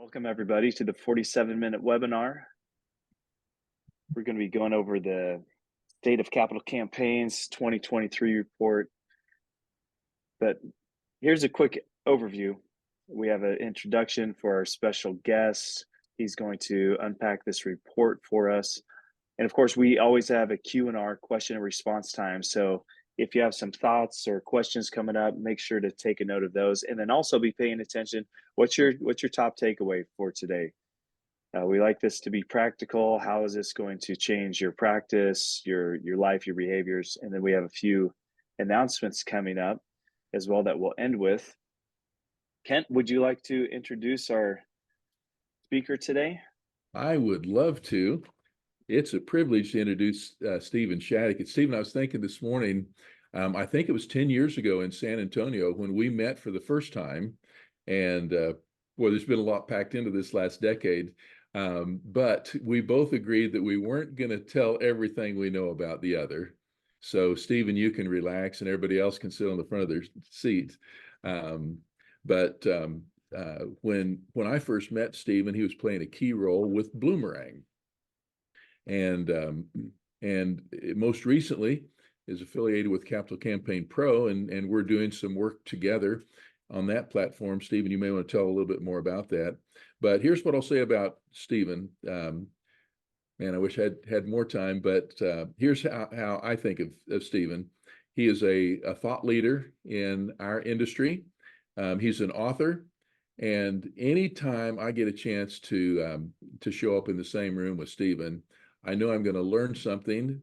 Welcome, everybody, to the 47-minute webinar. We're going to be going over the State of Capital Campaigns 2023 report. But here's a quick overview. We have an introduction for our special guest. He's going to unpack this report for us. And of course, we always have a Q&R, question and response time. So if you have some thoughts or questions coming up, make sure to take a note of those. And then also be paying attention. What's your top takeaway for today? We like this to be practical. How is this going to change your practice, your life, your behaviors? And then we have a few announcements coming up as well that we'll end with. Kent, would you like to introduce our speaker today? I would love to. It's a privilege to introduce Steven Shattuck. Steven, I was thinking this morning, I think it was 10 years ago in San Antonio when we met for the first time. And boy, there's been a lot packed into this last decade. But we both agreed that we weren't going to tell everything we know about the other. So, Steven, you can relax and everybody else can sit on the front of their seat. But when I first met Steven, he was playing a key role with Bloomerang. And most recently is affiliated with Capital Campaign Pro, and we're doing some work together on that platform. Steven, you may want to tell a little bit more about that. But here's what I'll say about Steven. Man, I wish I had more time, but here's how I think of Steven. He is a thought leader in our industry. He's an author. And anytime I get a chance to show up in the same room with Steven, I know I'm going to learn something,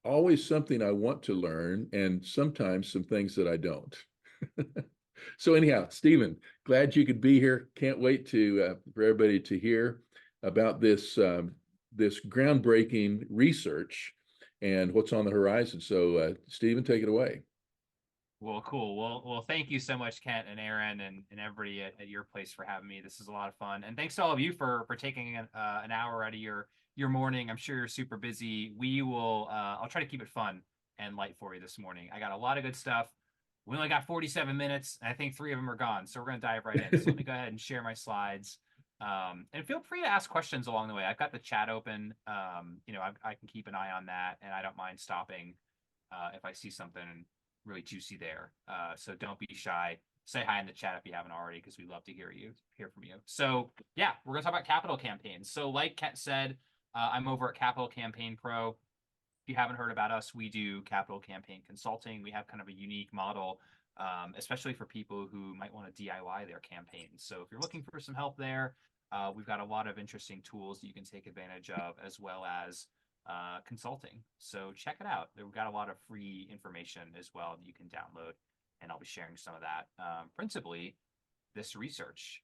always something I want to learn, and sometimes some things that I don't. So anyhow, Steven, glad you could be here. Can't wait for everybody to hear about this groundbreaking research and what's on the horizon. So Steven, take it away. Well, cool. Well, thank you so much, Kent and Aaron and everybody at your place for having me. This is a lot of fun. And thanks to all of you for taking an hour out of your morning. I'm sure you're super busy. I'll try to keep it fun and light for you this morning. I got a lot of good stuff. We only got 47 minutes. And I think 3 of them are gone. So we're going to dive right in. So let me go ahead and share my slides. And feel free to ask questions along the way. I've got the chat open. I can keep an eye on that, and I don't mind stopping if I see something really juicy there. So don't be shy. Say hi in the chat if you haven't already, because we love to hear from you. So yeah, we're gonna talk about capital campaigns. So like Kent said, I'm over at Capital Campaign Pro. If you haven't heard about us, we do capital campaign consulting. We have kind of a unique model, especially for people who might want to DIY their campaigns. So if you're looking for some help there, we've got a lot of interesting tools that you can take advantage of, as well as consulting. So check it out. We've got a lot of free information as well that you can download, and I'll be sharing some of that, principally this research.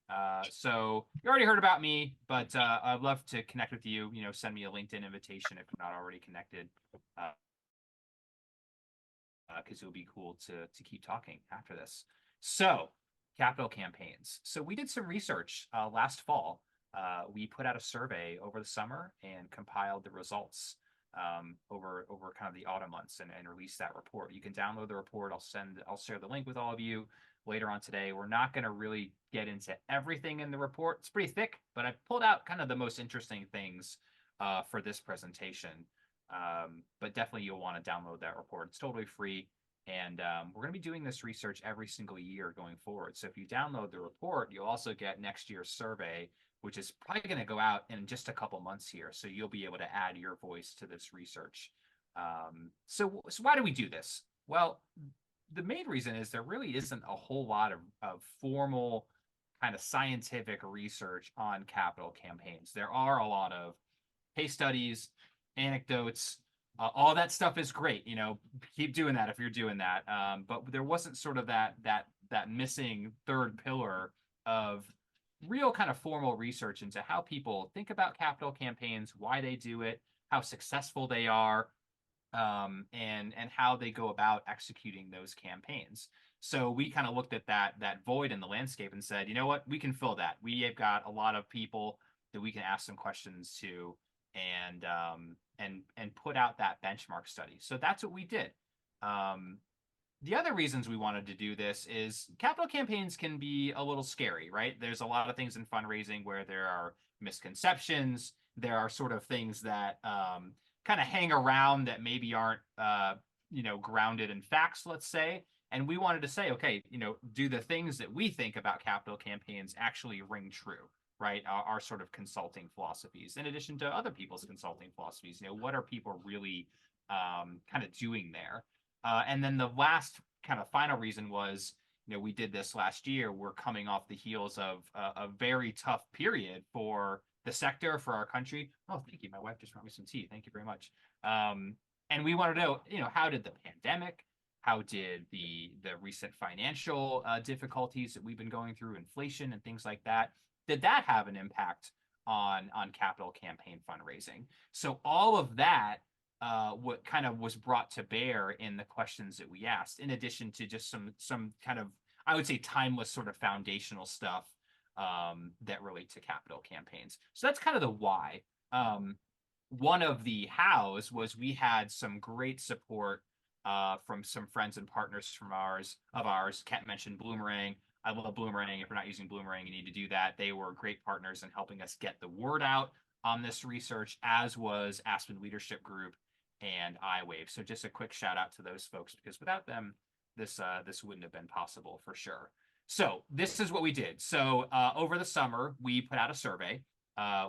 So you already heard about me, but I'd love to connect with you. Send me a LinkedIn invitation if you're not already connected, because it would be cool to keep talking after this. So capital campaigns. So we did some research last fall. We put out a survey over the summer and compiled the results over kind of the autumn months and released that report. You can download the report. I'll share the link with all of you later on today. We're not going to really get into everything in the report. It's pretty thick, but I pulled out kind of the most interesting things for this presentation. But definitely you'll want to download that report. It's totally free. And we're going to be doing this research every single year going forward. So if you download the report, you'll also get next year's survey, which is probably going to go out in just a couple months here. So you'll be able to add your voice to this research. So why do we do this? Well, the main reason is there really isn't a whole lot of formal kind of scientific research on capital campaigns. There are a lot of case studies, anecdotes, all that stuff is great. Keep doing that if you're doing that. But there wasn't sort of that missing third pillar of real kind of formal research into how people think about capital campaigns, why they do it, how successful they are, and how they go about executing those campaigns. So we kind of looked at that void in the landscape and said, you know what, we can fill that. We have got a lot of people that we can ask some questions to, and put out that benchmark study. So that's what we did. The other reasons we wanted to do this is capital campaigns can be a little scary, right? There's a lot of things in fundraising where there are misconceptions. There are sort of things that kind of hang around that maybe aren't, grounded in facts, let's say. And we wanted to say, okay, do the things that we think about capital campaigns actually ring true, right? Our sort of consulting philosophies, in addition to other people's consulting philosophies. What are people really kind of doing there? And then the last kind of final reason was, we did this last year. We're coming off the heels of a very tough period for the sector, for our country. Oh, thank you. My wife just brought me some tea. Thank you very much. And we want to know, how did the pandemic, how did the recent financial difficulties that we've been going through, inflation and things like that, did that have an impact on capital campaign fundraising? So all of that what kind of was brought to bear in the questions that we asked, in addition to just some kind of, I would say, timeless sort of foundational stuff that relate to capital campaigns. So that's kind of the why. One of the hows was we had some great support from some friends and partners from ours. Kent mentioned Bloomerang. I love Bloomerang. If you're not using Bloomerang, you need to do that. They were great partners in helping us get the word out on this research, as was Aspen Leadership Group and iWave. So just a quick shout out to those folks, because without them, this wouldn't have been possible for sure. So this is what we did. So over the summer, we put out a survey.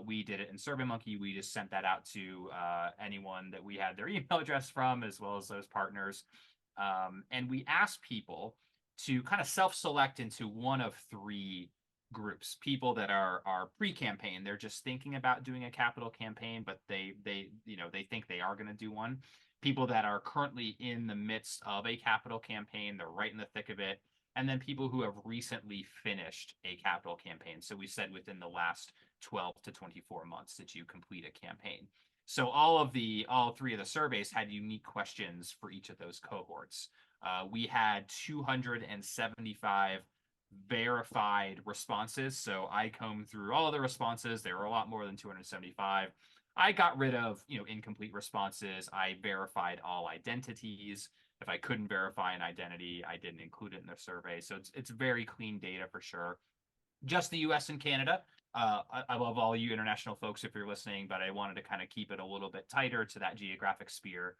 We did it in SurveyMonkey. We just sent that out to anyone that we had their email address from, as well as those partners. And we asked people to kind of self-select into one of three groups: people that are pre-campaign, they're just thinking about doing a capital campaign, but they think they are going to do one; people that are currently in the midst of a capital campaign, they're right in the thick of it; and then people who have recently finished a capital campaign. So we said within the last 12 to 24 months that you complete a campaign. So all three of the surveys had unique questions for each of those cohorts. We had 275 verified responses. So I combed through all the responses. There were a lot more than 275. I got rid of, incomplete responses. I verified all identities. If I couldn't verify an identity, I didn't include it in the survey. So it's very clean data for sure. Just the US and Canada. I love all you international folks if you're listening, but I wanted to kind of keep it a little bit tighter to that geographic sphere.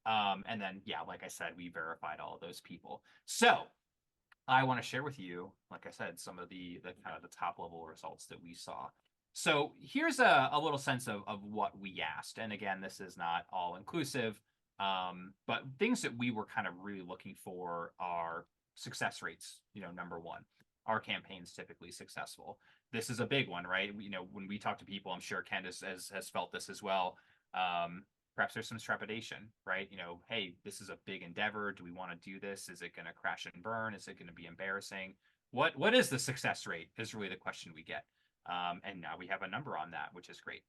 And then, yeah, like I said, we verified all of those people. So I want to share with you, like I said, some of the kind of the top level results that we saw. So here's a little sense of what we asked. And again, this is not all inclusive, but things that we were kind of really looking for are success rates. Number one, are campaigns typically successful? This is a big one, right? When we talk to people, I'm sure Ken has felt this as well. Perhaps there's some trepidation, right? Hey, this is a big endeavor. Do we want to do this? Is it going to crash and burn? Is it going to be embarrassing? What is the success rate is really the question we get. And now we have a number on that, which is great.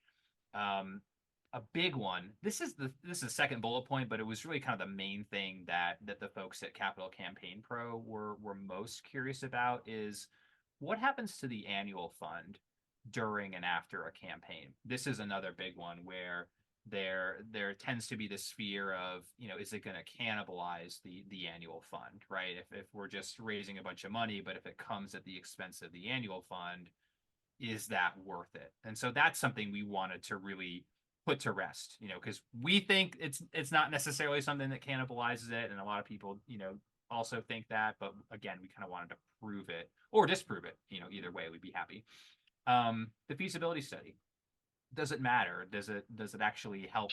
A big one. This is the second bullet point, but it was really kind of the main thing that the folks at Capital Campaign Pro were most curious about is what happens to the annual fund during and after a campaign. This is another big one where there tends to be this fear of, is it going to cannibalize the annual fund, right? If we're just raising a bunch of money, but if it comes at the expense of the annual fund, is that worth it? And so that's something we wanted to really put to rest, because we think it's not necessarily something that cannibalizes it, and a lot of people, also think that. But again, we kind of wanted to prove it or disprove it. Either way, we'd be happy. The feasibility study. Does it matter? Does it actually help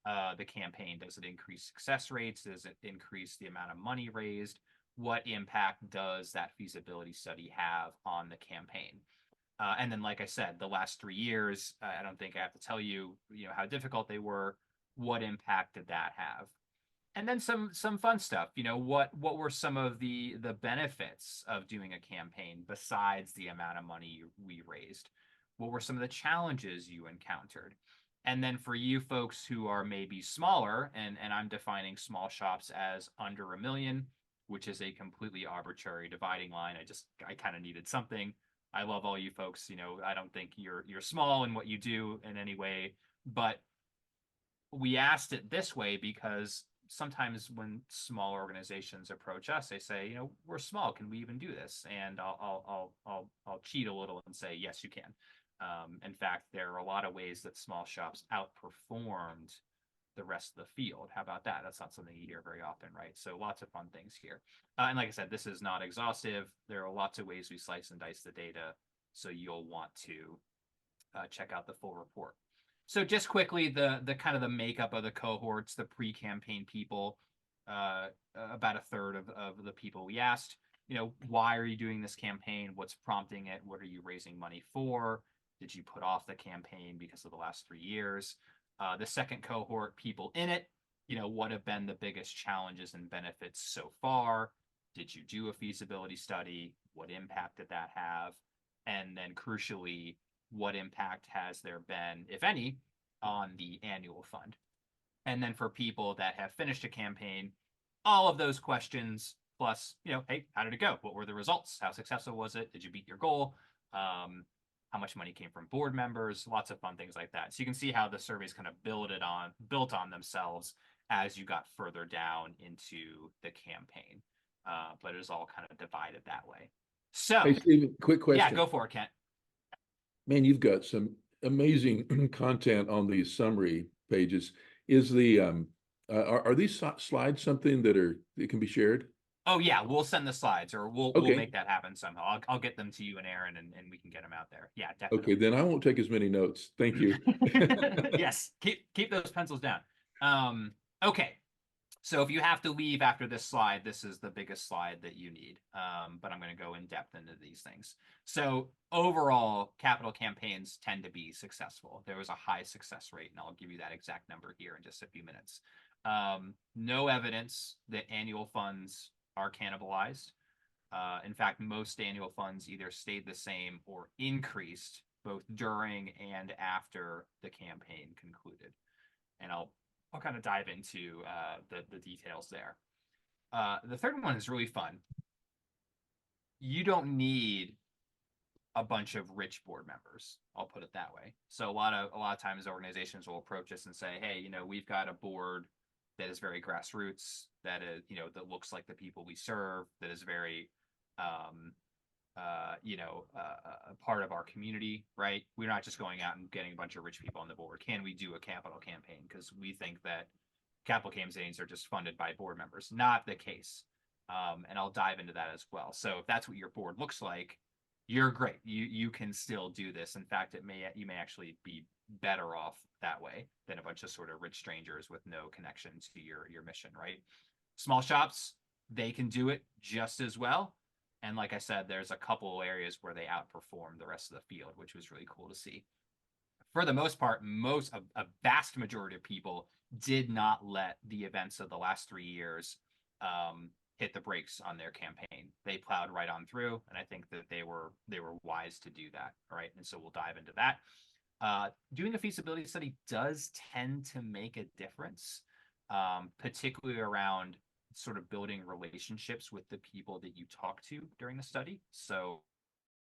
the campaign? Does it increase success rates? Does it increase the amount of money raised? What impact does that feasibility study have on the campaign? And then, like I said, the last 3 years, I don't think I have to tell you, how difficult they were. What impact did that have? And then some fun stuff. What were some of the benefits of doing a campaign besides the amount of money we raised? What were some of the challenges you encountered? And then for you folks who are maybe smaller, and I'm defining small shops as under $1 million, which is a completely arbitrary dividing line. I kind of needed something. I love all you folks. I don't think you're small in what you do in any way, but we asked it this way because sometimes when small organizations approach us, they say, we're small, can we even do this? And I'll cheat a little and say, yes, you can. In fact, there are a lot of ways that small shops outperformed the rest of the field. How about that? That's not something you hear very often, right? So lots of fun things here. And like I said, this is not exhaustive. There are lots of ways we slice and dice the data, so you'll want to check out the full report. So just quickly, the kind of the makeup of the cohorts, the pre-campaign people, about a third of the people we asked, why are you doing this campaign? What's prompting it? What are you raising money for? Did you put off the campaign because of the last 3 years? The second cohort, people in it, what have been the biggest challenges and benefits so far? Did you do a feasibility study? What impact did that have? And then crucially, what impact has there been, if any, on the annual fund? And then for people that have finished a campaign, all of those questions, plus, hey, how did it go? What were the results? How successful was it? Did you beat your goal? How much money came from board members? Lots of fun things like that. So you can see how the surveys kind of built on themselves as you got further down into the campaign. But it was all kind of divided that way. So, Hey, Steven, quick question. Yeah, go for it, Kent. Man, you've got some amazing content on these summary pages. Is are these slides something that can be shared? Oh yeah, we'll send the slides, or we'll make that happen somehow. I'll get them to you and Aaron, and we can get them out there. Yeah, definitely. Okay, then I won't take as many notes. Thank you. Yes, keep those pencils down. Okay, so if you have to leave after this slide, this is the biggest slide that you need. But I'm going to go in depth into these things. So overall, capital campaigns tend to be successful. There was a high success rate, and I'll give you that exact number here in just a few minutes. No evidence that annual funds are cannibalized. In fact, most annual funds either stayed the same or increased both during and after the campaign concluded. And I'll kind of dive into the details there. The third one is really fun. You don't need a bunch of rich board members. I'll put it that way. So a lot of times organizations will approach us and say, hey, we've got a board that is very grassroots, that is, that looks like the people we serve, that is very, a part of our community, right? We're not just going out and getting a bunch of rich people on the board. Can we do a capital campaign? Because we think that capital campaigns are just funded by board members. Not the case. And I'll dive into that as well. So if that's what your board looks like, you're great. You can still do this. In fact, you may actually be better off that way than a bunch of sort of rich strangers with no connection to your mission, right? Small shops, they can do it just as well. And like I said, there's a couple areas where they outperform the rest of the field, which was really cool to see. For the most part, a vast majority of people did not let the events of the last 3 years hit the brakes on their campaign. They plowed right on through, and I think that they were wise to do that. All right, and so we'll dive into that. Doing a feasibility study does tend to make a difference, particularly around sort of building relationships with the people that you talk to during the study. So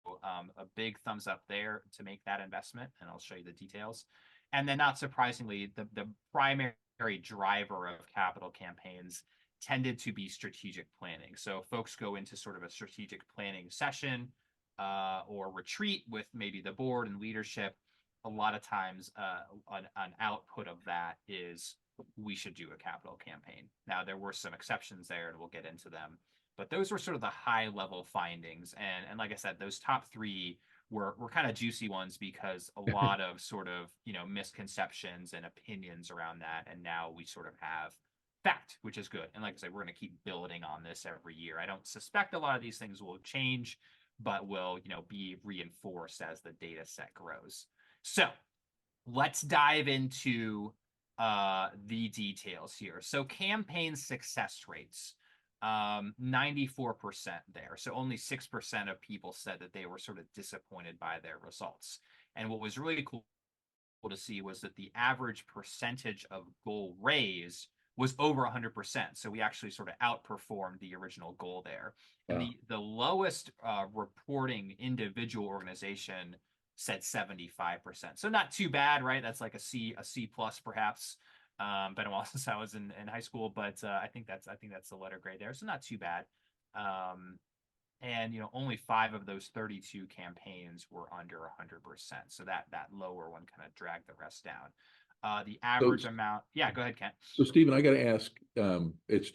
a big thumbs up there to make that investment, and I'll show you the details. And then not surprisingly, the primary driver of capital campaigns tended to be strategic planning. So folks go into sort of a strategic planning session or retreat with maybe the board and leadership. A lot of times an output of that is we should do a capital campaign. Now, there were some exceptions there, and we'll get into them. But those were sort of the high level findings. And like I said, those top 3 were kind of juicy ones because a lot of sort of, misconceptions and opinions around that. And now we sort of have fact, which is good. And like I said, we're going to keep building on this every year. I don't suspect a lot of these things will change, but will, be reinforced as the data set grows. So let's dive into the details here. So campaign success rates, 94% there. So only 6% of people said that they were sort of disappointed by their results. And what was really cool to see was that the average percentage of goal raised was over 100%. So we actually sort of outperformed the original goal there. And the lowest reporting individual organization said 75%. So not too bad, right? That's like a C plus perhaps. been a while since I was in high school, but I think that's the letter grade there, so not too bad. And only 5 of those 32 campaigns were under 100%. So that lower one kind of dragged the rest down. The average amount, yeah, go ahead, Kent. So Stephen, I got to ask,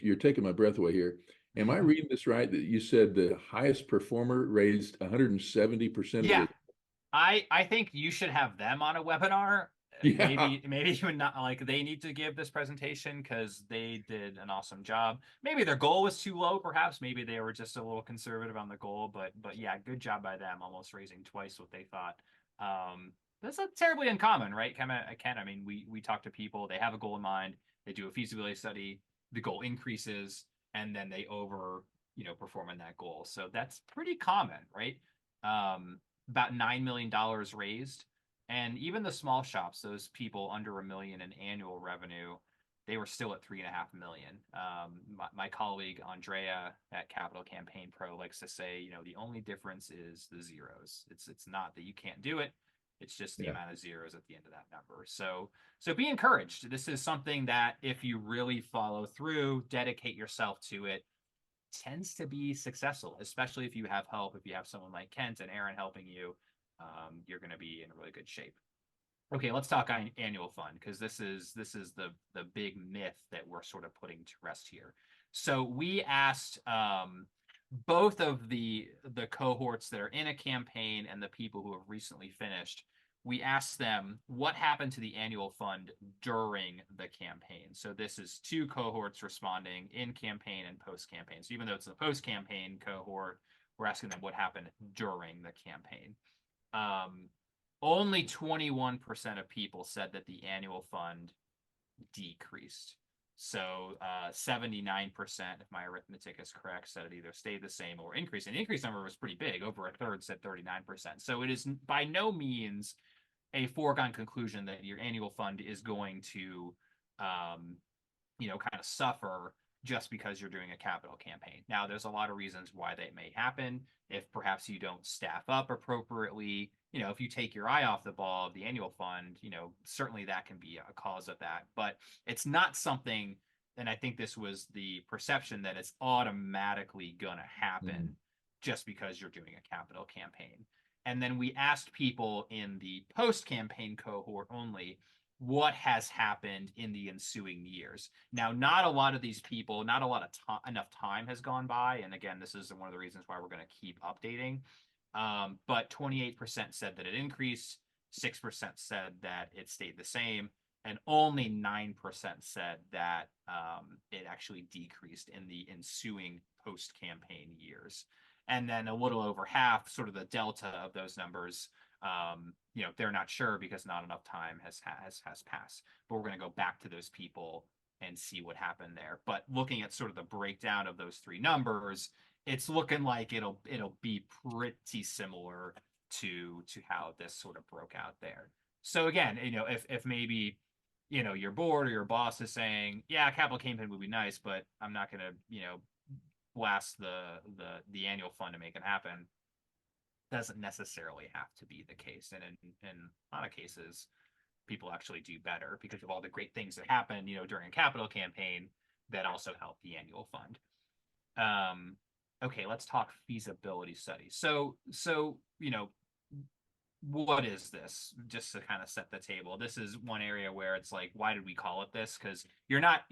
you're taking my breath away here. Am I reading this right that you said the highest performer raised 170% of Yeah, the I think you should have them on a webinar. Yeah. Maybe even not, like, they need to give this presentation because they did an awesome job. Maybe their goal was too low, perhaps. Maybe they were just a little conservative on the goal, but yeah, good job by them, almost raising twice what they thought. That's not terribly uncommon, right? Ken, I mean, we talk to people, they have a goal in mind, they do a feasibility study, the goal increases, and then they perform on that goal. So that's pretty common, right? About $9 million raised. And even the small shops, those people under $1 million in annual revenue, they were still at $3.5 million. My colleague Andrea at Capital Campaign Pro likes to say, the only difference is the zeros. It's not that you can't do it. It's just the amount of zeros at the end of that number. So be encouraged. This is something that if you really follow through, dedicate yourself to it, tends to be successful, especially if you have help. If you have someone like Kent and Aaron helping you, you're going to be in really good shape. Okay, let's talk annual fund, because this is the big myth that we're sort of putting to rest here. So we asked both of the cohorts that are in a campaign and the people who have recently finished. We asked them what happened to the annual fund during the campaign. So this is 2 cohorts responding in campaign and post campaign. So even though it's the post campaign cohort, we're asking them what happened during the campaign. Only 21% of people said that the annual fund decreased. So 79%, if my arithmetic is correct, said it either stayed the same or increased. And the increase number was pretty big. Over a third said 39%. So it is by no means a foregone conclusion that your annual fund is going to, kind of suffer just because you're doing a capital campaign. Now, there's a lot of reasons why that may happen. If perhaps you don't staff up appropriately, if you take your eye off the ball of the annual fund, certainly that can be a cause of that. But it's not something, and I think this was the perception, that it's automatically going to happen just because you're doing a capital campaign. And then we asked people in the post-campaign cohort only what has happened in the ensuing years. Now, not a lot of these people, not a lot of enough time has gone by. And again, this is one of the reasons why we're going to keep updating. But 28% said that it increased, 6% said that it stayed the same, and only 9% said that it actually decreased in the ensuing post-campaign years. And then a little over half, sort of the delta of those numbers, they're not sure because not enough time has passed. But we're going to go back to those people and see what happened there. But looking at sort of the breakdown of those 3 numbers, it's looking like it'll be pretty similar to how this sort of broke out there. So again, if maybe you're bored or your boss is saying, yeah, capital campaign would be nice, but I'm not going to blast the annual fund to make it happen, doesn't necessarily have to be the case. And in a lot of cases, people actually do better because of all the great things that happen during a capital campaign that also help the annual fund. Okay, let's talk feasibility study. So what is this? Just to kind of set the table, this is one area where it's like, why did we call it this? Because you're not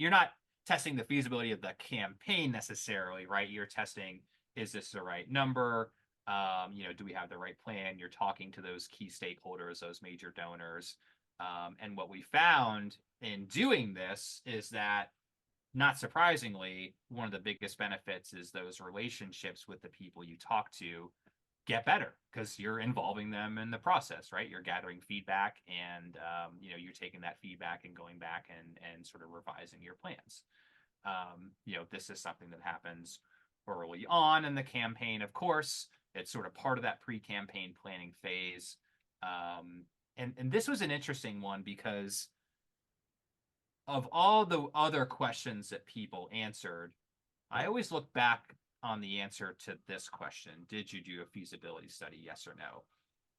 testing the feasibility of the campaign necessarily, right? You're testing, is this the right number? Do we have the right plan? You're talking to those key stakeholders, those major donors. And what we found in doing this is that, not surprisingly, one of the biggest benefits is those relationships with the people you talk to get better because you're involving them in the process, right? You're gathering feedback and, you're taking that feedback and going back and sort of revising your plans. This is something that happens early on in the campaign, of course. It's sort of part of that pre-campaign planning phase. And this was an interesting one because of all the other questions that people answered, I always look back on the answer to this question: did you do a feasibility study, yes or no?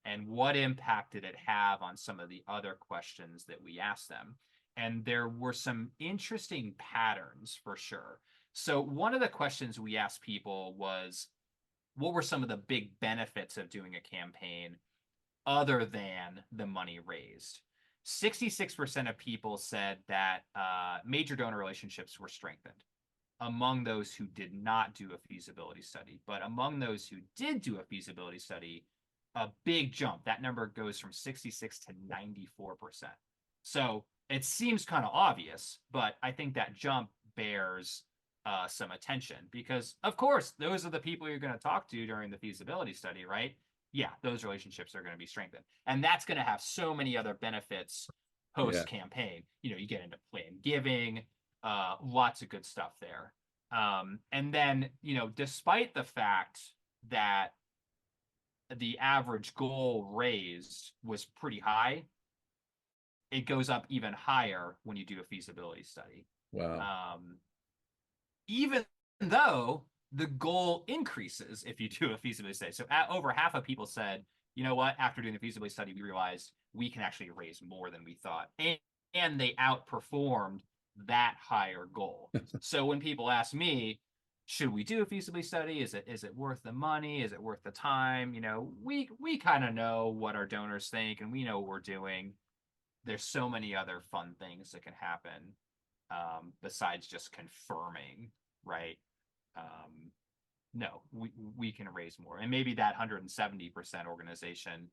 And what impact did it have on some of the other questions that we asked them? And there were some interesting patterns for sure. So one of the questions we asked people was, what were some of the big benefits of doing a campaign other than the money raised? 66% of people said that major donor relationships were strengthened among those who did not do a feasibility study. But among those who did do a feasibility study, a big jump. That number goes from 66 to 94%. So it seems kind of obvious, but I think that jump bears some attention because, of course, those are the people you're going to talk to during the feasibility study, right? Yeah, those relationships are going to be strengthened. And that's going to have so many other benefits post campaign. You know, you get into plan giving, lots of good stuff there. And then, you know, despite the fact that the average goal raised was pretty high, it goes up even higher when you do a feasibility study. Wow. Even though the goal increases if you do a feasibility study. So over half of people said, you know what, after doing the feasibility study, we realized we can actually raise more than we thought. And they outperformed that higher goal. So when people ask me, should we do a feasibility study? Is it worth the money? Is it worth the time? You know, we kind of know what our donors think and we know what we're doing. There's so many other fun things that can happen besides just confirming, right? No, we can raise more. And maybe that 170% organization,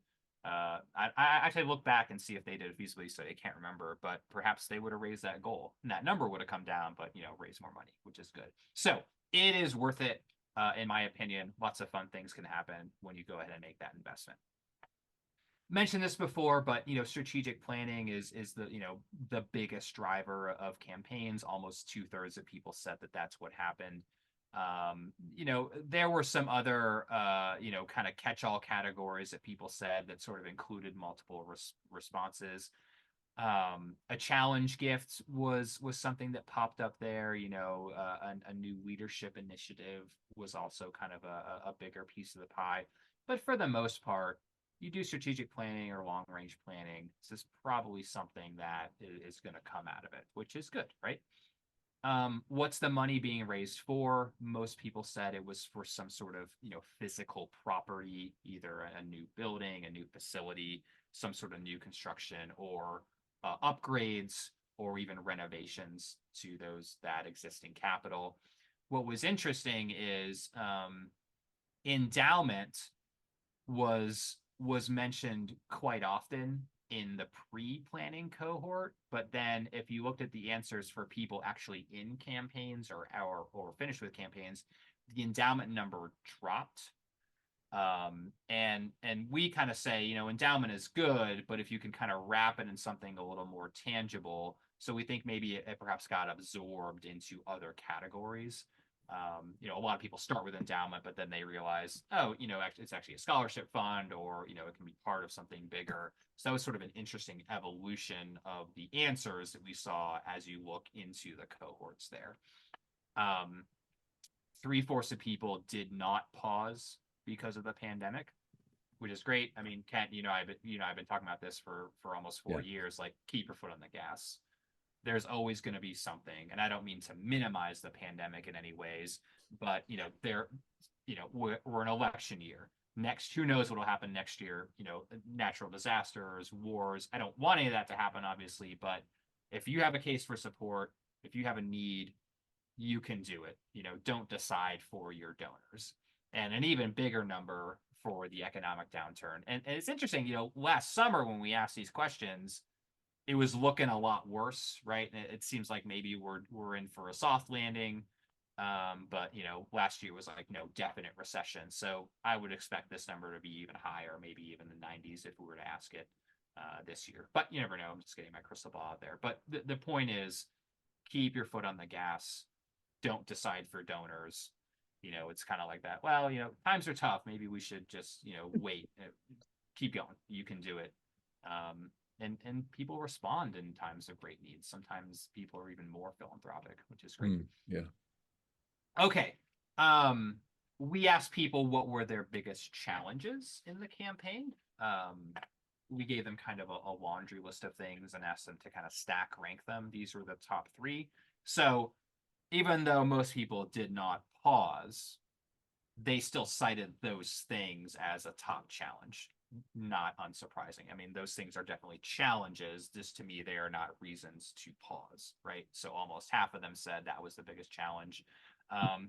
I actually look back and see if they did a feasibility study. I can't remember, but perhaps they would have raised that goal. And that number would have come down, but, you know, raise more money, which is good. So it is worth it, in my opinion. Lots of fun things can happen when you go ahead and make that investment. Mentioned this before, but you know, strategic planning is the, you know, the biggest driver of campaigns. Almost 2/3 of people said that that's what happened. You know, there were some other you know, kind of catch-all categories that people said that sort of included multiple responses. A challenge gift was something that popped up there. You know, a new leadership initiative was also kind of a bigger piece of the pie. But for the most part, you do strategic planning or long range planning, this is probably something that is going to come out of it, which is good, right? What's the money being raised for? Most people said it was for some sort of, you know, physical property, either a new building, a new facility, some sort of new construction, or upgrades, or even renovations to that existing capital. What was interesting is endowment was mentioned quite often in the pre-planning cohort, but then if you looked at the answers for people actually in campaigns or finished with campaigns, the endowment number dropped. And we kind of say, you know, endowment is good, but if you can kind of wrap it in something a little more tangible, so we think maybe it perhaps got absorbed into other categories. You know, a lot of people start with endowment, but then they realize, oh, you know, it's actually a scholarship fund, or, you know, it can be part of something bigger. So that was sort of an interesting evolution of the answers that we saw as you look into the cohorts there. 3/4 of people did not pause because of the pandemic, which is great. I mean, Kent, I've been talking about this for almost 4 years. Like, keep your foot on the gas. There's always going to be something, and I don't mean to minimize the pandemic in any ways, but we're an election year. Next, who knows what will happen next year? You know, natural disasters, wars. I don't want any of that to happen, obviously, but if you have a case for support, if you have a need, you can do it. You know, don't decide for your donors. And an even bigger number for the economic downturn. And it's interesting, you know, last summer when we asked these questions, it was looking a lot worse, right? It seems like maybe we're in for a soft landing. But you know, last year was like no definite recession. So I would expect this number to be even higher, maybe even the 90s if we were to ask it this year. But you never know. I'm just getting my crystal ball out there. But the point is, keep your foot on the gas. Don't decide for donors. You know, it's kind of like that. Well, you know, times are tough. Maybe we should just, you know, wait. Keep going. You can do it. And people respond in times of great need. Sometimes people are even more philanthropic, which is great. Yeah. Okay. We asked people what were their biggest challenges in the campaign. we gave them kind of a laundry list of things and asked them to kind of stack rank them. These were the top three. So even though most people did not pause, they still cited those things as a top challenge. Not unsurprising. I mean, those things are definitely challenges. Just to me, they are not reasons to pause, right? So almost half of them said that was the biggest challenge.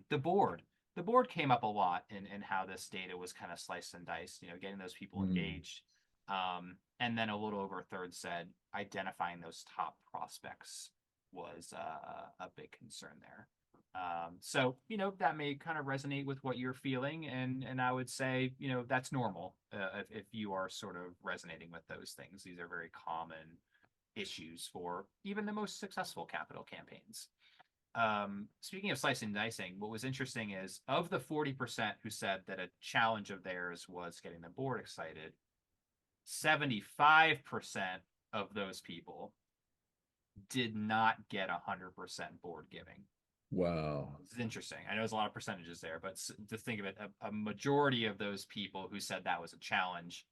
The board. The board came up a lot in how this data was kind of sliced and diced, getting those people engaged. And then a little over a third said identifying those top prospects was a big concern there. So that may kind of resonate with what you're feeling, and I would say that's normal if you are sort of resonating with those things. These are very common issues for even the most successful capital campaigns. Speaking of slicing and dicing, what was interesting is of the 40% who said that a challenge of theirs was getting the board excited, 75% of those people did not get 100% board giving. Wow. It's interesting. I know there's a lot of percentages there, but to think of it, a majority of those people who said that was a challenge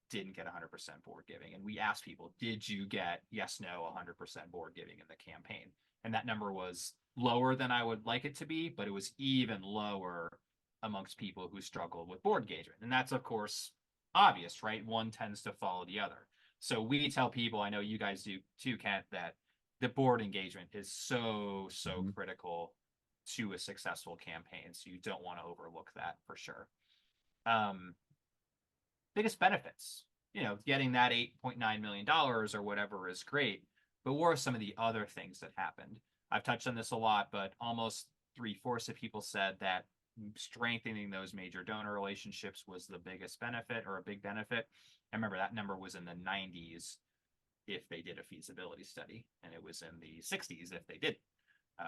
didn't get 100% board giving. And we asked people, did you get yes, no, 100% board giving in the campaign? And that number was lower than I would like it to be, but it was even lower amongst people who struggled with board engagement. And that's, of course, obvious, right? One tends to follow the other. So we tell people, I know you guys do too, Kent, that the board engagement is so critical to a successful campaign. So you don't want to overlook that for sure. Biggest benefits, getting that $8.9 million or whatever is great. But what are some of the other things that happened? I've touched on this a lot, but almost 3/4 of people said that strengthening those major donor relationships was the biggest benefit or a big benefit. I remember that number was in the 90s if they did a feasibility study, and it was in the 60s if they did.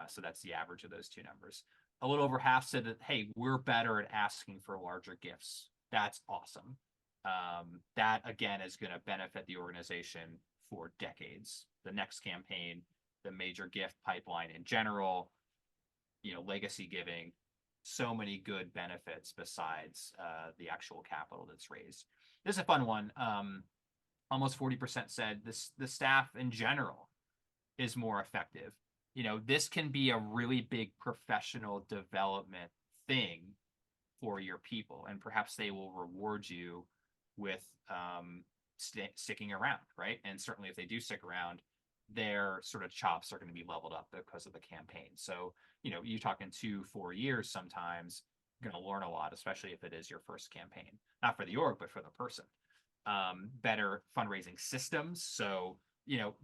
So that's the average of those two numbers. A little over half said that, hey, we're better at asking for larger gifts. That's awesome. That, again, is going to benefit the organization for decades. The next campaign, the major gift pipeline in general, legacy giving, so many good benefits besides the actual capital that's raised. This is a fun one. Almost 40% said the staff in general is more effective. This can be a really big professional development thing for your people, and perhaps they will reward you with sticking around, right? And certainly if they do stick around, their sort of chops are going to be leveled up because of the campaign. So, you're talking 2-4 years sometimes, you're going to learn a lot, especially if it is your first campaign, not for the org, but for the person. Better fundraising systems. So,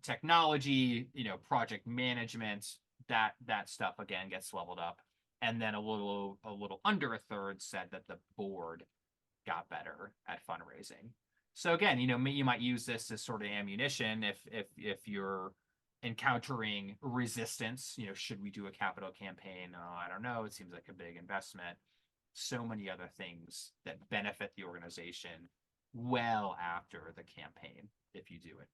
technology, project management, that stuff again gets leveled up. And then a little under a third said that the board got better at fundraising. So again, you might use this as sort of ammunition if you're encountering resistance. Should we do a capital campaign? Oh, I don't know. It seems like a big investment. So many other things that benefit the organization well after the campaign if you do it.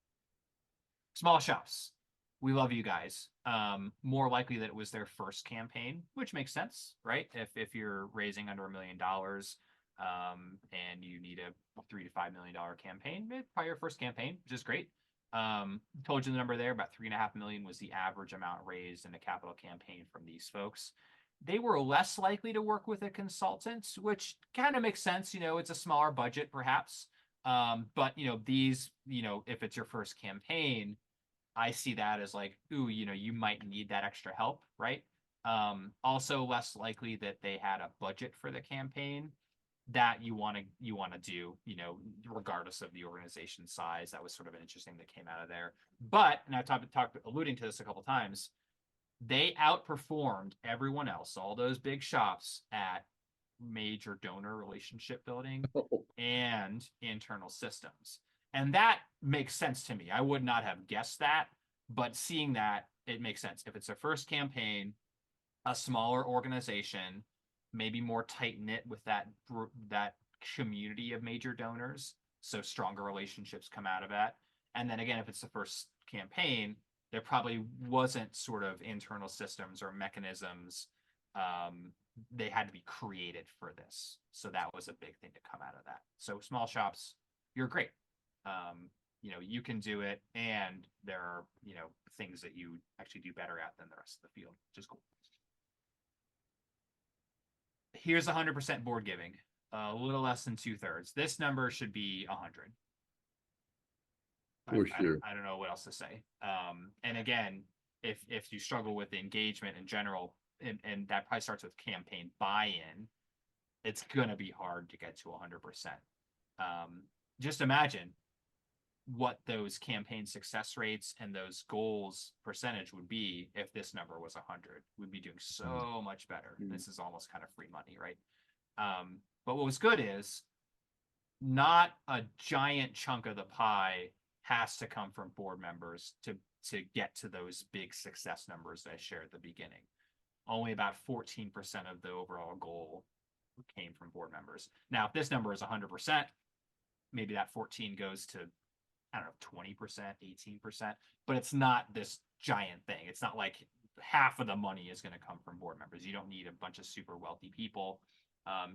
Small shops. We love you guys. More likely that it was their first campaign, which makes sense, right? If you're raising under $1 million and you need a $3 to $5 million campaign, probably your first campaign, which is great. Told you the number there, about $3.5 million was the average amount raised in a capital campaign from these folks. They were less likely to work with a consultant, which kind of makes sense. It's a smaller budget perhaps. But these, if it's your first campaign, I see that as like, ooh, you might need that extra help, right? Also less likely that they had a budget for the campaign that you want to do, regardless of the organization size. That was sort of an interesting that came out of there. But, and I've talked alluding to this a couple times, they outperformed everyone else, all those big shops, at major donor relationship building and internal systems. And that makes sense to me. I would not have guessed that, but seeing that, it makes sense. If it's a first campaign, a smaller organization, maybe more tight-knit with that community of major donors, so stronger relationships come out of that. And then again, if it's the first campaign, there probably wasn't sort of internal systems or mechanisms. They had to be created for this. So that was a big thing to come out of that. So small shops, you're great. You can do it, and there are, things that you actually do better at than the rest of the field, which is cool. Here's 100% board giving, a little less than 2/3. This number should be 100. For sure. I don't know what else to say. And again, if you struggle with engagement in general, and that probably starts with campaign buy-in, it's gonna be hard to get to 100%. Just imagine what those campaign success rates and those goals percentage would be if this number was 100. We'd be doing so much better. This is almost kind of free money, right? But what was good is not a giant chunk of the pie has to come from board members to get to those big success numbers that I shared at the beginning. Only about 14% of the overall goal came from board members. Now, if this number is 100%, maybe that 14 goes to, I don't know, 20%, 18%, but it's not this giant thing. It's not like half of the money is going to come from board members. You don't need a bunch of super wealthy people.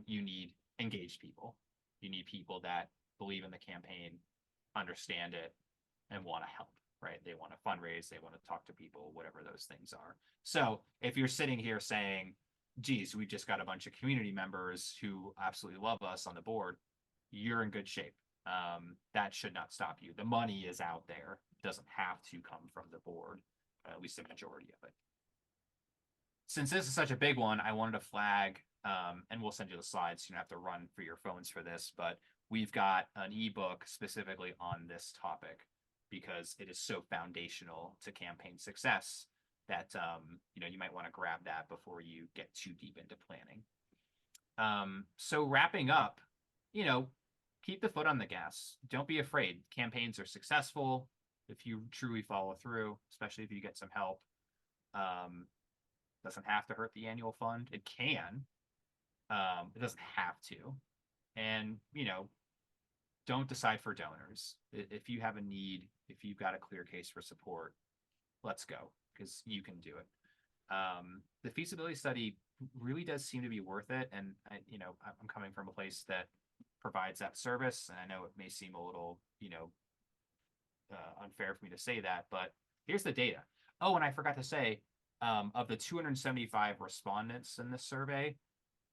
You need engaged people. You need people that believe in the campaign, understand it, and want to help, right? They want to fundraise, they want to talk to people, whatever those things are. So if you're sitting here saying, geez, we just got a bunch of community members who absolutely love us on the board, you're in good shape. That should not stop you. The money is out there. It doesn't have to come from the board, at least the majority of it. Since this is such a big one, I wanted to flag, and we'll send you the slides. You don't have to run for your phones for this, but we've got an ebook specifically on this topic because it is so foundational to campaign success that you might want to grab that before you get too deep into planning. So wrapping up, keep the foot on the gas. Don't be afraid. Campaigns are successful if you truly follow through, especially if you get some help. Doesn't have to hurt the annual fund. It can. It doesn't have to. And, don't decide for donors. If you have a need, if you've got a clear case for support, let's go, because you can do it. The feasibility study really does seem to be worth it. And, I'm coming from a place that provides that service. And I know it may seem a little, unfair for me to say that, but here's the data. Oh, and I forgot to say, of the 275 respondents in this survey,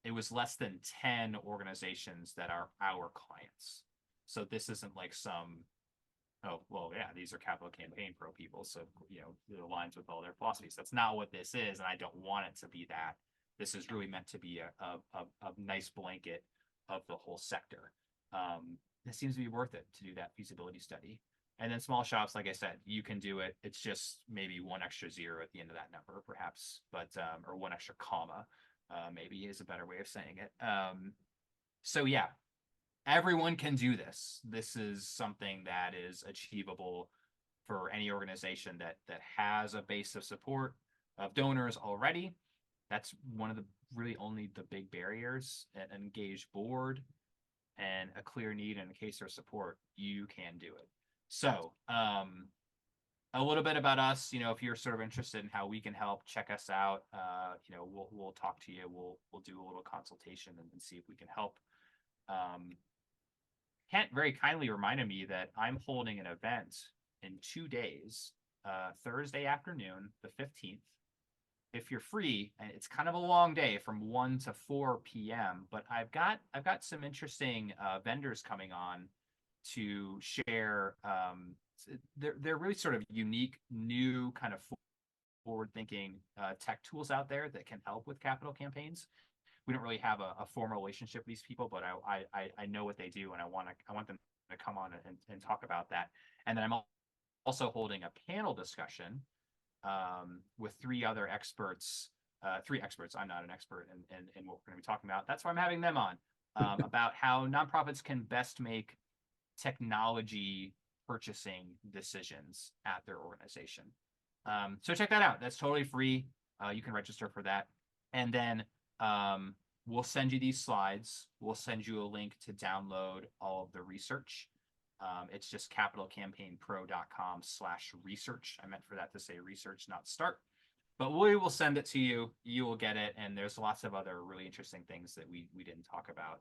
it was less than 10 organizations that are our clients. So this isn't like some, oh, well, yeah, these are Capital Campaign Pro people. So, it aligns with all their philosophies. That's not what this is. And I don't want it to be that. This is really meant to be a nice blanket of the whole sector. It seems to be worth it to do that feasibility study. And then small shops, like I said, you can do it. It's just maybe one extra zero at the end of that number, perhaps, but or one extra comma, maybe is a better way of saying it. So yeah, everyone can do this. This is something that is achievable for any organization that has a base of support of donors already. That's one of the really only the big barriers. An engaged board and a clear need and a case for support, you can do it. So a little bit about us, if you're sort of interested in how we can help, check us out. We'll talk to you. We'll do a little consultation and see if we can help. Kent very kindly reminded me that I'm holding an event in 2 days, Thursday afternoon, the 15th. If you're free, and it's kind of a long day from 1 to 4 p.m., but I've got some interesting vendors coming on to share. They're really sort of unique, new kind of forward-thinking tech tools out there that can help with capital campaigns. We don't really have a formal relationship with these people, but I know what they do, and I want them to come on and talk about that. And then I'm also holding a panel discussion with 3 other experts. 3 experts. I'm not an expert in what we're going to be talking about. That's why I'm having them on about how nonprofits can best make technology purchasing decisions at their organization. So check that out. That's totally free. You can register for that. And then we'll send you these slides. We'll send you a link to download all of the research. It's just capitalcampaignpro.com/research. I meant for that to say research, not start. But we will send it to you. You will get it. And there's lots of other really interesting things that we didn't talk about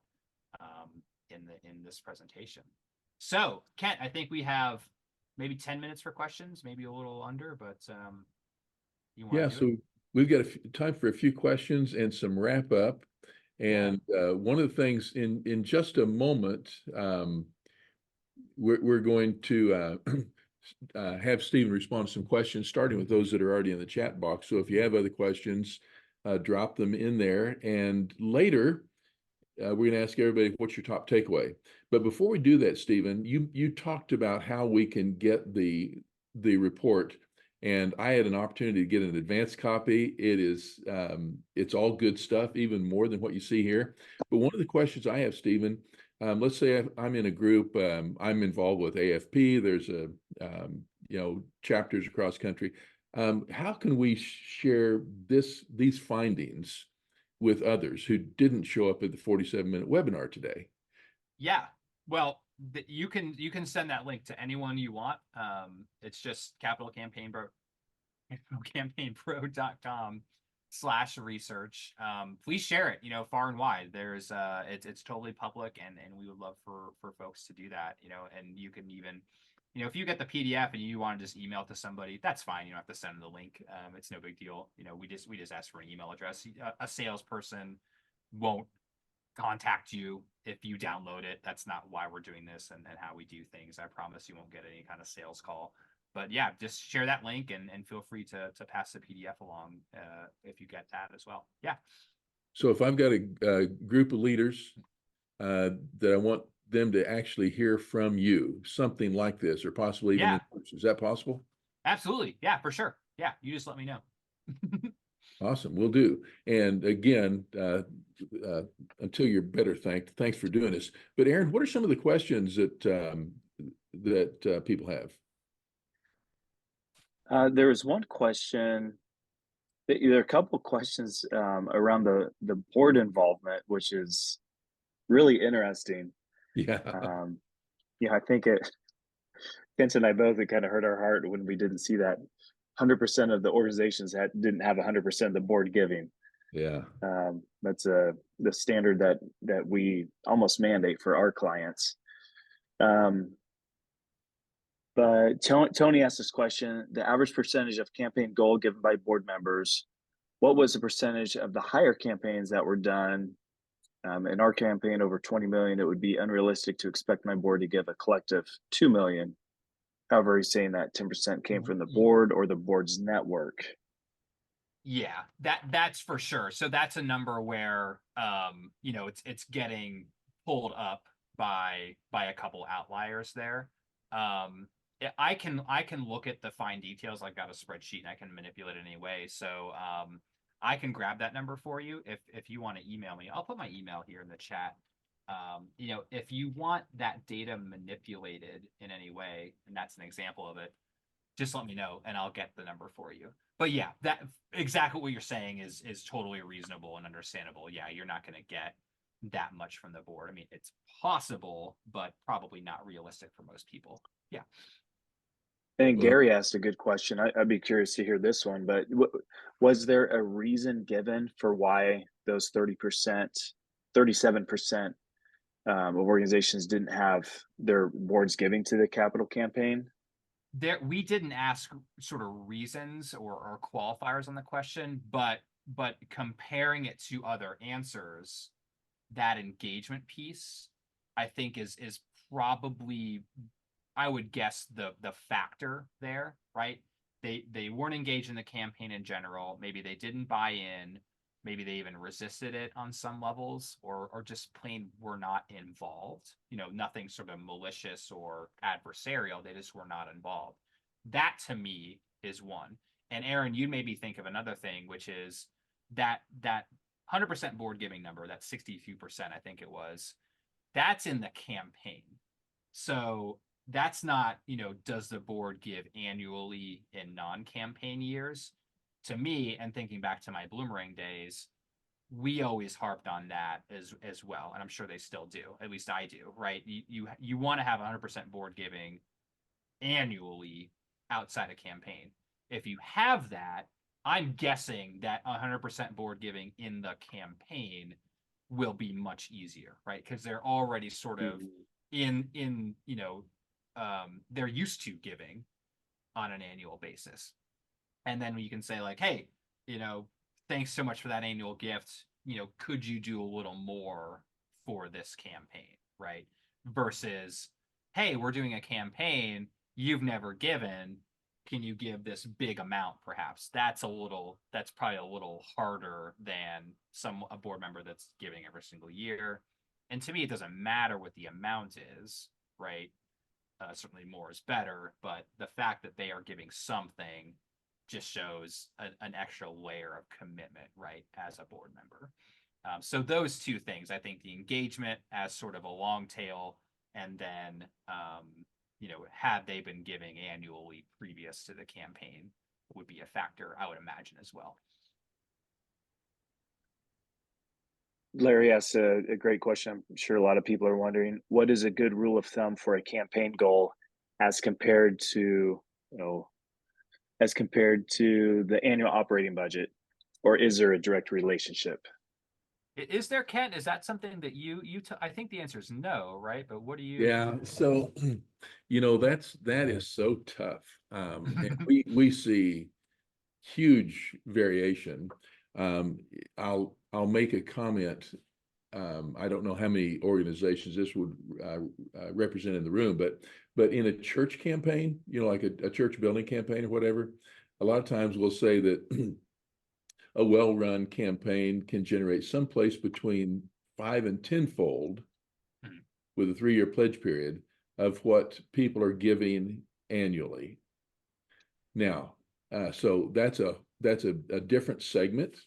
in this presentation. So, Kent, I think we have maybe 10 minutes for questions, maybe a little under, but you want Yeah, to do it? so we've got time for a few questions and some wrap up. Yeah. And one of the things in just a moment, we're going to have Stephen respond to some questions, starting with those that are already in the chat box. So if you have other questions, drop them in there. And later, we're going to ask everybody, what's your top takeaway? But before we do that, Stephen, you talked about how we can get the report, and I had an opportunity to get an advanced copy. It's all good stuff, even more than what you see here. But one of the questions I have, Stephen, let's say I'm in a group, I'm involved with AFP. There's chapters across country. How can we share these findings with others who didn't show up at the 47-minute webinar today? Yeah. Well, you can send that link to anyone you want. It's just capitalcampaignpro.com/research. Please share it, far and wide. There's it's totally public, and we would love for folks to do that, and you can even, if you get the PDF and you want to just email it to somebody, that's fine. You don't have to send them the link. It's no big deal. We just ask for an email address. A salesperson won't contact you if you download it. That's not why we're doing this and how we do things. I promise you won't get any kind of sales call. But yeah, just share that link and feel free to pass the PDF along if you get that as well. Yeah. So if I've got a group of leaders that I want them to actually hear from you, something like this, or possibly even Yeah, in person, is that possible? absolutely. Yeah, for sure. Yeah, you just let me know. Awesome, we'll do. And again, until you're better, thanks for doing this. But Aaron, what are some of the questions that people have? There was one question. There are a couple of questions around the board involvement, which is really interesting. Yeah, I think Kent and I both, it kind of hurt our heart when we didn't see that 100% of the organizations didn't have 100% of the board giving. yeah. That's the standard that we almost mandate for our clients. But Tony asked this question: the average percentage of campaign goal given by board members. What was the percentage of the higher campaigns that were done? In our campaign over 20 million, it would be unrealistic to expect my board to give a collective 2 million. However, he's saying that 10% came from the board or the board's network. Yeah, that's for sure. So that's a number where it's getting pulled up by a couple outliers there. I can look at the fine details. I've got a spreadsheet and I can manipulate it anyway. So I can grab that number for you if you want to email me. I'll put my email here in the chat. If you want that data manipulated in any way, and that's an example of it, just let me know and I'll get the number for you. But yeah, that exactly what you're saying is totally reasonable and understandable. Yeah, you're not going to get that much from the board. I mean, it's possible, but probably not realistic for most people. Yeah. And Well, Gary asked a good question. I'd be curious to hear this one, but was there a reason given for why those 30%, 37% of organizations didn't have their boards giving to the capital campaign? We didn't ask sort of reasons or qualifiers on the question, but comparing it to other answers, that engagement piece, I think is probably, I would guess, the factor there, right? They weren't engaged in the campaign in general. Maybe they didn't buy in. Maybe they even resisted it on some levels, or just plain were not involved. Nothing sort of malicious or adversarial. They just were not involved. That to me is one. And Aaron, you made me think of another thing, which is that 100% board giving number, that 62%, I think it was, that's in the campaign. So that's not, does the board give annually in non-campaign years? To me, and thinking back to my Bloomerang days, we always harped on that as well. And I'm sure they still do. At least I do, right? You want to have 100% board giving annually outside a campaign. If you have that, I'm guessing that 100% board giving in the campaign will be much easier, right? Because they're already sort of in they're used to giving on an annual basis. And then you can say like, hey, thanks so much for that annual gift. Could you do a little more for this campaign, right? Versus, hey, we're doing a campaign you've never given. Can you give this big amount perhaps? That's probably a little harder than a board member that's giving every single year. And to me, it doesn't matter what the amount is, right? Certainly more is better, but the fact that they are giving something just shows an extra layer of commitment, right, as a board member. So those two things, I think the engagement as sort of a long tail, and then, had they been giving annually previous to the campaign would be a factor, I would imagine, as well. Larry asked a great question. I'm sure a lot of people are wondering, what is a good rule of thumb for a campaign goal as compared to, the annual operating budget, or is there a direct relationship? Is there, Ken? Is that something that I think the answer is no, right? But what do you? Yeah, so that is so tough. And we see huge variation. I'll make a comment. I don't know how many organizations this would represent in the room, but in a church campaign, like a church building campaign or whatever, a lot of times we'll say that a well-run campaign can generate someplace between 5 and 10-fold with a 3-year pledge period of what people are giving annually. Now, so that's a different segment.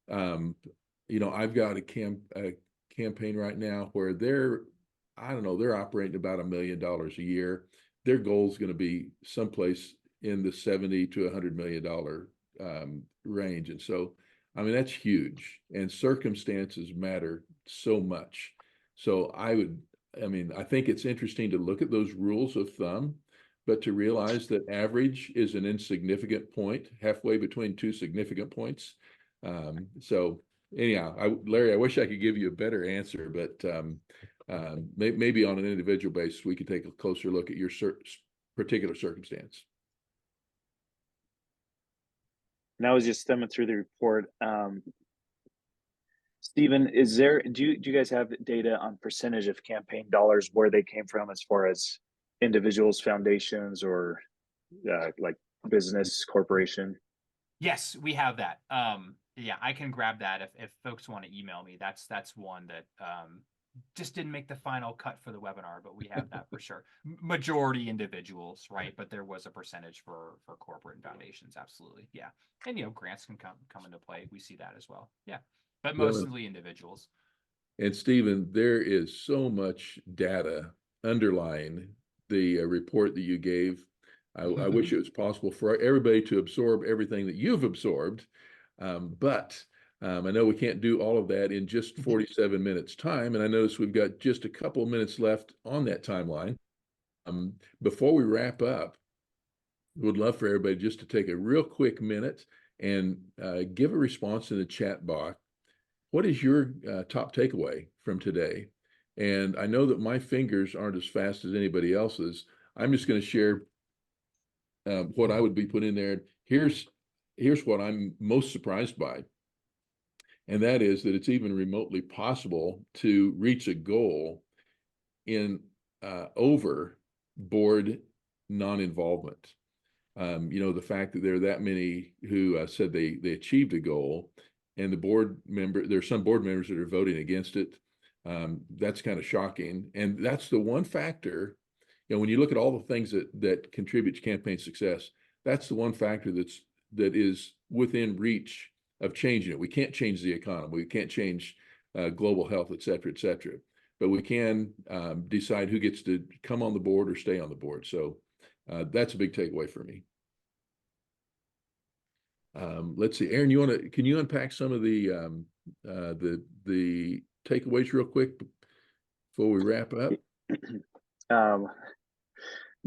I've got a campaign right now where they're operating about $1 million a year. Their goal is going to be someplace in the 70 to $100 million range. And so, that's huge, and circumstances matter so much. So I think it's interesting to look at those rules of thumb, but to realize that average is an insignificant point, halfway between two significant points. So anyhow, Larry, I wish I could give you a better answer, but maybe on an individual basis, we could take a closer look at your particular circumstance. And I was just thumbing through the report. Steven, do you guys have data on percentage of campaign dollars, where they came from as far as individuals, foundations, or like business, corporation? Yes, we have that. Yeah, I can grab that if folks want to email me. That's one that just didn't make the final cut for the webinar, but we have that for sure. Majority individuals, right? But there was a percentage for corporate and foundations, absolutely. Yeah. And grants can come into play. We see that as well. Yeah. But mostly individuals. And Steven, there is so much data underlying the report that you gave. I wish it was possible for everybody to absorb everything that you've absorbed. But I know we can't do all of that in just 47 minutes time. And I notice we've got just a couple of minutes left on that timeline. Before we wrap up, would love for everybody just to take a real quick minute and give a response in the chat box. What is your top takeaway from today? And I know that my fingers aren't as fast as anybody else's. I'm just going to share what I would be putting in there. Here's what I'm most surprised by. And that is that it's even remotely possible to reach a goal in over board non-involvement. The fact that there are that many who said they achieved a goal, and there's some board members that are voting against it. That's kind of shocking. And that's the one factor, when you look at all the things that contribute to campaign success, that's the one factor that is within reach of changing it. We can't change the economy. We can't change global health, et cetera, but we can decide who gets to come on the board or stay on the board. So that's a big takeaway for me. Let's see, Aaron, can you unpack some of the takeaways real quick before we wrap up?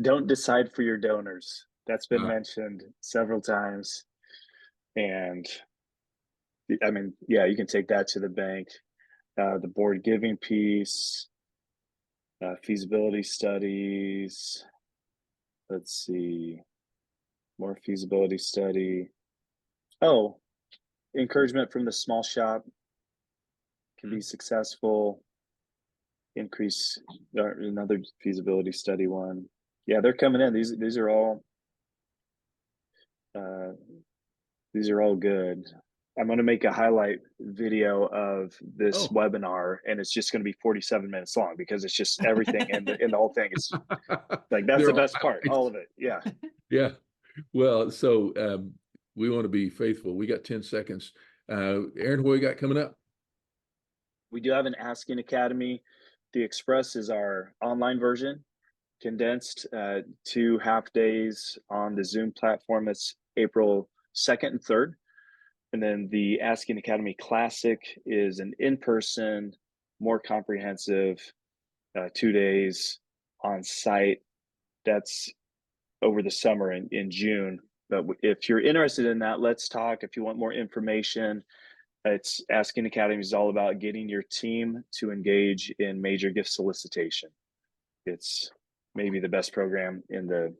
Don't decide for your donors. That's been mentioned several times. And you can take that to the bank. The board giving piece. Feasibility studies. Let's see. More feasibility study. Oh, encouragement from the small shop can be successful. Increase another feasibility study one. Yeah, they're coming in. These are all good. I'm going to make a highlight video of this Oh. webinar, and it's just going to be 47 minutes long because it's just everything in the whole thing. It's like that's They're the all best part, highlights. all of it. Yeah. Yeah. Well, so we want to be faithful. We got 10 seconds. Aaron, what we got coming up? We do have an Asking Academy. The Express is our online version, condensed 2 half days on the Zoom platform. That's April 2nd and 3rd. And then the Asking Academy Classic is an in-person, more comprehensive 2 days on site. That's over the summer in June. But if you're interested in that, let's talk. If you want more information, it's Asking Academy is all about getting your team to engage in major gift solicitation. It's maybe the best program in the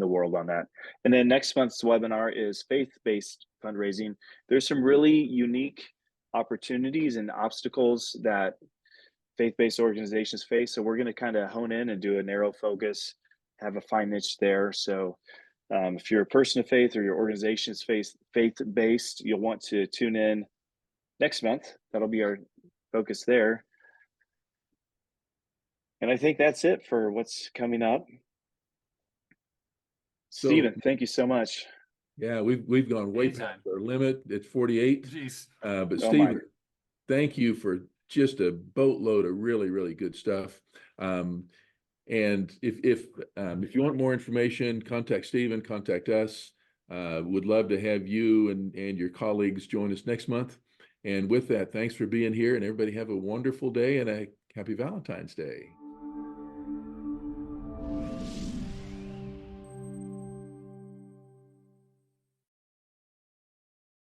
world on that. And then next month's webinar is faith-based fundraising. There's some really unique opportunities and obstacles that faith-based organizations face. So we're going to kind of hone in and do a narrow focus, have a fine niche there. So if you're a person of faith or your organization is faith-based, you'll want to tune in next month. That'll be our focus there. And I think that's it for what's coming up. So, Steven, thank you so much. yeah, we've gone way Anytime. past our limit at 48. Jeez. But Oh, Steven, my. thank you for just a boatload of really, really good stuff. And if you want more information, contact Steven, contact us. Would love to have you and your colleagues join us next month. And with that, thanks for being here, and everybody have a wonderful day and a happy Valentine's Day.